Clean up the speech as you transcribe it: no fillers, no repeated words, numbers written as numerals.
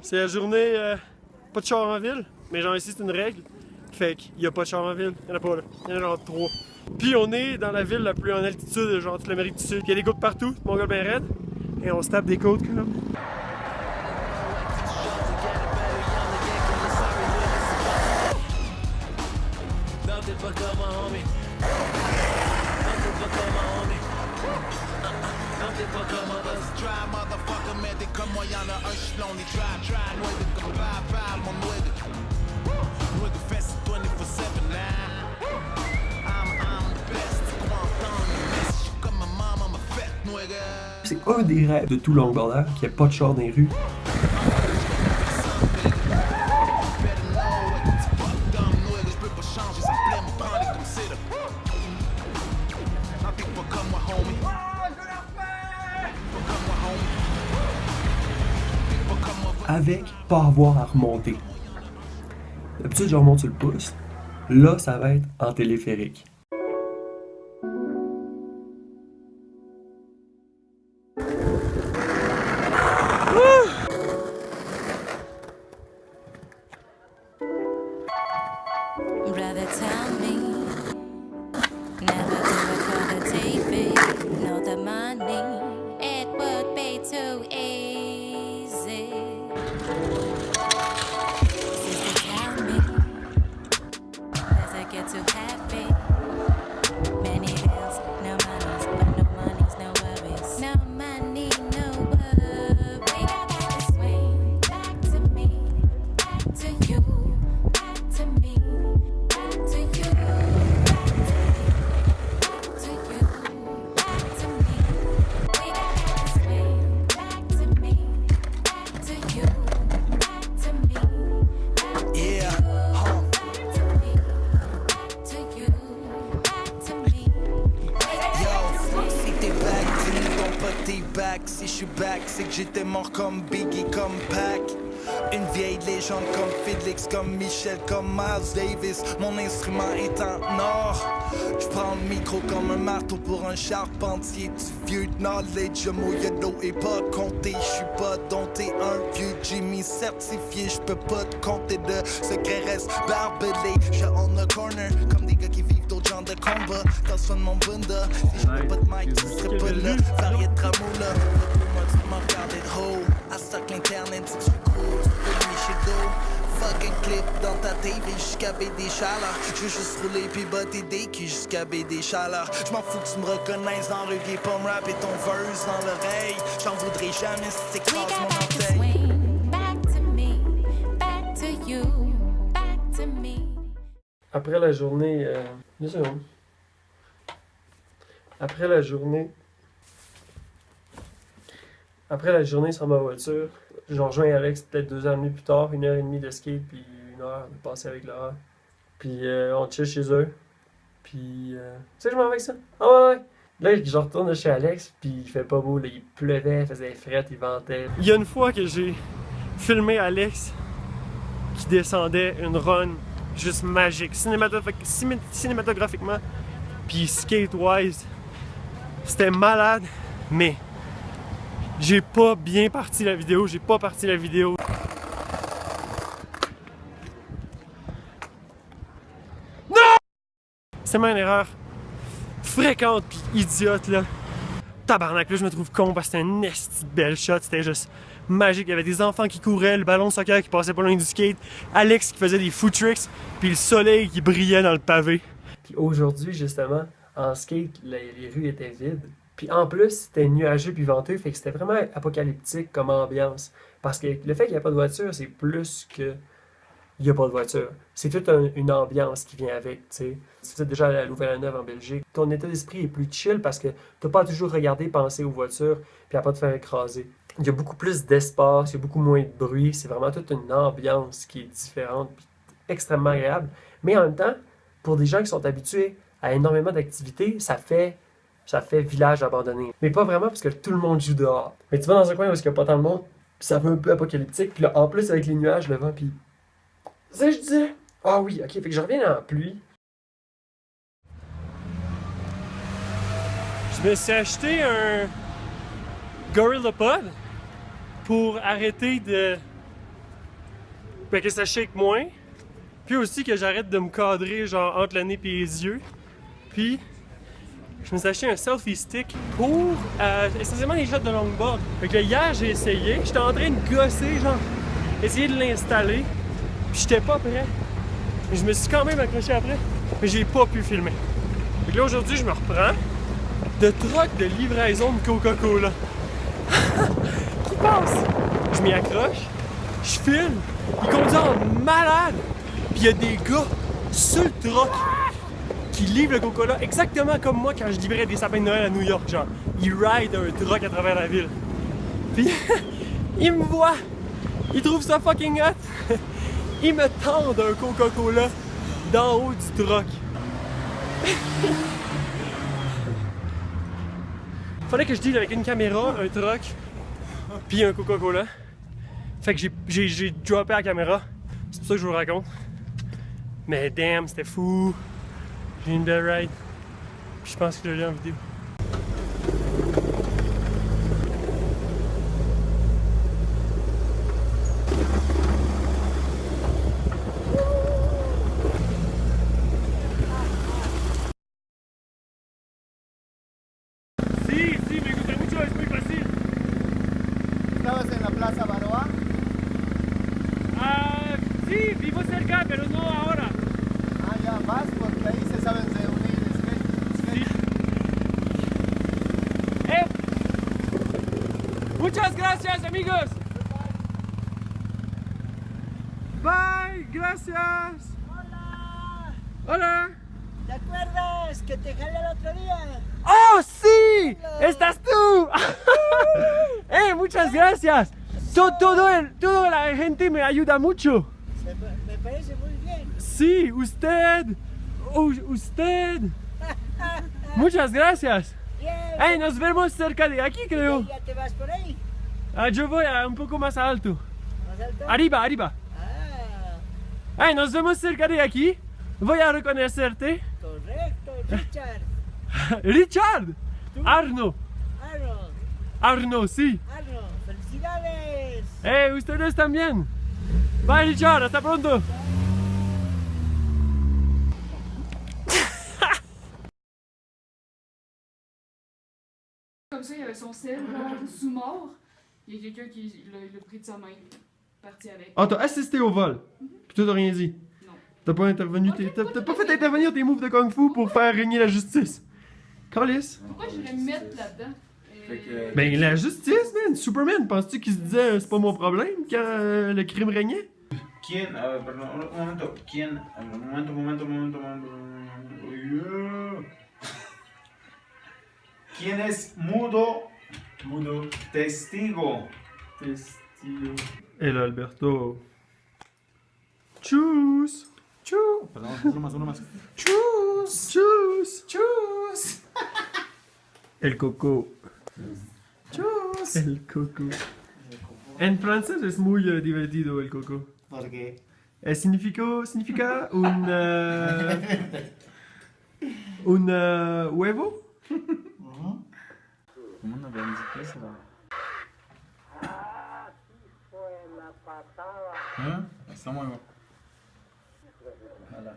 C'est la journée pas de char en ville, mais genre ici c'est une règle. Fait qu'il n'y a pas de char en ville, il n'y en a pas là. Il y en a genre 3. Puis on est dans la ville la plus en altitude, genre toute l'Amérique du Sud. Il y a des côtes partout, mon gars ben raide. Et on se tape des côtes comme. C'est un des rêves de tout longboarder qu'il n'y ait pas de char dans les rues. Avec pas avoir à remonter. D'habitude, je remonte sur le pouce. Là, ça va être en téléphérique. Brother, tell me, never do it for the TV, no the money, it would be too easy. Sister, tell me, does it get too heavy? Many bills, no monies, but no money's no worries. No money, no worries. We got to swing back to me, back to you, back to me. Si je suis back, c'est que j'étais mort comme Biggie, comme Pac. Une vieille légende comme Félix, comme Michel, comme Miles Davis. Mon instrument est en or. Je prends le micro comme un marteau pour un charpentier. Du vieux knowledge, le mot y'a d'eau et pas compté. Je suis pas dompté, un vieux Jimmy certifié. Je peux pas te compter de secrets restent barbelés. Je on the corner comme des gars qui vivent d'autres genres de combats. Dans ce fond de mon bunda, si j'avais pas de mic, tu serais pas là. Varié de rameaux là. Moi tu m'as regardé de haut. À ça que l'internet dit que je suis cool. Fucking clip dans ta TV jusqu'à BD Chaleur. Je veux juste rouler pis botter des culs jusqu'à BD Chaleur. Je m'en fous que tu me reconnaisses dans le vieux pas me rapper ton verse dans l'oreille. J'en voudrais jamais si t'écrases mon orteil. Après la journée... 2 secondes. Après la journée sur ma voiture, je rejoins Alex peut-être 2h30 plus tard, 1h30 de skate, puis 1 heure de passer avec Laura. Puis on chill chez eux. Puis, tu sais, je m'en vais avec ça. Ah ouais! Là, je retourne chez Alex, puis il fait pas beau, là, il pleuvait, il faisait fret, il ventait. Il y a une fois que j'ai filmé Alex qui descendait une run juste magique, cinématographiquement, puis skate-wise, c'était malade, mais j'ai pas bien parti la vidéo, Non! C'est une erreur fréquente pis idiote là. Tabarnak, là je me trouve con parce que c'était une esti de belle shot, c'était juste magique. Il y avait des enfants qui couraient, le ballon de soccer qui passait pas loin du skate, Alex qui faisait des foot tricks, puis le soleil qui brillait dans le pavé. Puis aujourd'hui justement, en skate, les rues étaient vides. Puis en plus, c'était nuageux puis venteux, fait que c'était vraiment apocalyptique comme ambiance. Parce que le fait qu'il n'y a pas de voiture, c'est plus que il n'y a pas de voiture. C'est toute une ambiance qui vient avec, tu sais. Si tu es déjà allé à Louvain-la-Neuve en Belgique, ton état d'esprit est plus chill parce que tu n'as pas toujours regardé, penser aux voitures puis à pas te faire écraser. Il y a beaucoup plus d'espace, il y a beaucoup moins de bruit. C'est vraiment toute une ambiance qui est différente puis extrêmement agréable. Mais en même temps, pour des gens qui sont habitués à énormément d'activités, ça fait village abandonné. Mais pas vraiment parce que tout le monde joue dehors. Mais tu vas dans un coin où il n'y a pas tant de monde, puis ça fait un peu apocalyptique. Puis là, en plus, avec les nuages, le vent, puis... Tu sais, je disais... Ah oui, ok, fait que je reviens en pluie. Je me suis acheté un GorillaPod pour arrêter de Fait que ça shake moins. Puis aussi que j'arrête de me cadrer genre entre le nez et les yeux. Puis je me suis acheté un selfie stick pour essentiellement les shots de longboard. Fait que là, hier j'ai essayé, j'étais en train de gosser, genre, essayer de l'installer. Puis j'étais pas prêt. Mais je me suis quand même accroché après. Mais j'ai pas pu filmer. Fait que là aujourd'hui je me reprends de truck de livraison de Coca-Cola. Qui passe? Je m'y accroche, je filme, il conduit en malade. Puis il y a des gars sur le truck qui livrent le Coca-Cola exactement comme moi quand je livrais des sapins de Noël à New York, genre. Ils ride un truck à travers la ville. Puis ils me voient, ils trouvent ça fucking hot. Ils me tendent un Coca-Cola d'en haut du truck. Fallait que je deal avec une caméra, un truck, puis un Coca-Cola. Fait que j'ai droppé la caméra. C'est pour ça que je vous le raconte. Mais damn, c'était fou. J'ai eu une belle ride. Puis je pense que je l'ai en vidéo. Sí, sí, me gusta mucho, es muy fácil. ¿Estabas en la Plaza Baroa? Ah, sí, vivo cerca, pero no ahora. Ah, ya vas, porque ahí se saben reunir. Sí. Muchas gracias, amigos. Bye, gracias. ¡Hola! Hola. ¿Te acuerdas que te jalé el otro día? ¡Oh, sí! ¡Estás tú! Muchas gracias. Toda la gente me ayuda mucho. Me parece muy bien. Sí, usted. Usted. Muchas gracias. Bien. Nos vemos cerca de aquí, creo. ¿Ya te vas por ahí? Yo voy a un poco más alto. ¿Más alto? Arriba, arriba. Ah, Nos vemos cerca de aquí. Voy a reconocerte. correcto, Richard. Richard. Arno. Arno, Arno, sí. Arno, felicidades. Ustedes también. Bye, Richard. Hasta pronto. Comme ça, il avait son sel sous mort. Il y a quelqu'un qui l'a pris de sa main, parti avec. Ah, t'as assisté au vol. Puis toi, t'as rien dit. Non. T'as pas intervenu. T'as pas fait intervenir tes moves de Kung Fu pour faire régner la justice. Calice. Pourquoi je vais me mettre là-dedans? Ben, la justice, man. Superman, penses-tu qu'il se disait c'est pas mon problème quand le crime régnait? ¿Quién? A ver, perdón, un momento. ¿Quién? Momento. ¿Quién es mudo? Mudo. Testigo. Testigo. El Alberto. Choose. Choose. Perdón, uno más. Choose. Choose. Chus. El coco. Chus. El coco. En francés es muy divertido el coco. ¿Por qué? Significa un huevo. ¿Cómo no ven eso? ¿Eh? Está muy bueno. Hola.